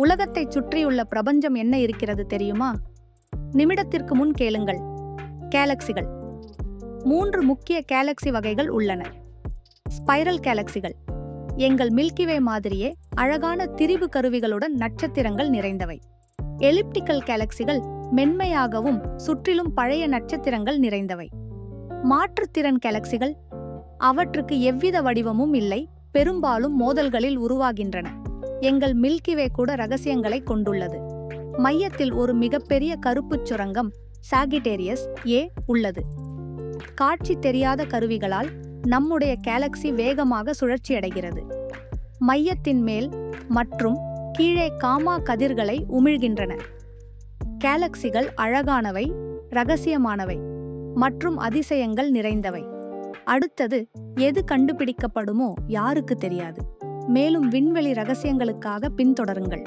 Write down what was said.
உலகத்தைச் சுற்றியுள்ள பிரபஞ்சம் என்ன இருக்கிறது தெரியுமா? நிமிடத்திற்கு முன் கேளுங்கள். கேலக்சிகள். 3 முக்கிய கேலக்சி வகைகள் உள்ளன. ஸ்பைரல் கேலக்சிகள். எங்கள் மில்கிவே மாதிரியே அழகான திரிபு கருவிகளுடன் நட்சத்திரங்கள் நிறைந்தவை. எலிப்டிக்கல் கேலக்சிகள் மென்மையாகவும் சுற்றிலும் பழைய நட்சத்திரங்கள் நிறைந்தவை. மாற்றுத்திறன் கேலக்சிகள். அவற்றுக்கு எவ்வித வடிவமும் இல்லை, பெரும்பாலும் மோதல்களில் உருவாகின்றன. எங்கள் மில்கிவே கூட ரகசியங்களை கொண்டுள்ளது. மையத்தில் ஒரு மிகப்பெரிய கருப்புச் சுரங்கம் சாகிட்டேரியஸ் ஏ உள்ளது. காட்சி தெரியாத கருவிகளால் நம்முடைய கேலக்சி வேகமாக சுழற்சியடைகிறது. மையத்தின் மேல் மற்றும் கீழே காமா கதிர்களை உமிழ்கின்றன. கேலக்சிகள் அழகானவை, இரகசியமானவை மற்றும் அதிசயங்கள் நிறைந்தவை. அடுத்தது எது கண்டுபிடிக்கப்படுமோ யாருக்கு தெரியாது. மேலும் விண்வெளி ரகசியங்களுக்காக பின்தொடருங்கள்.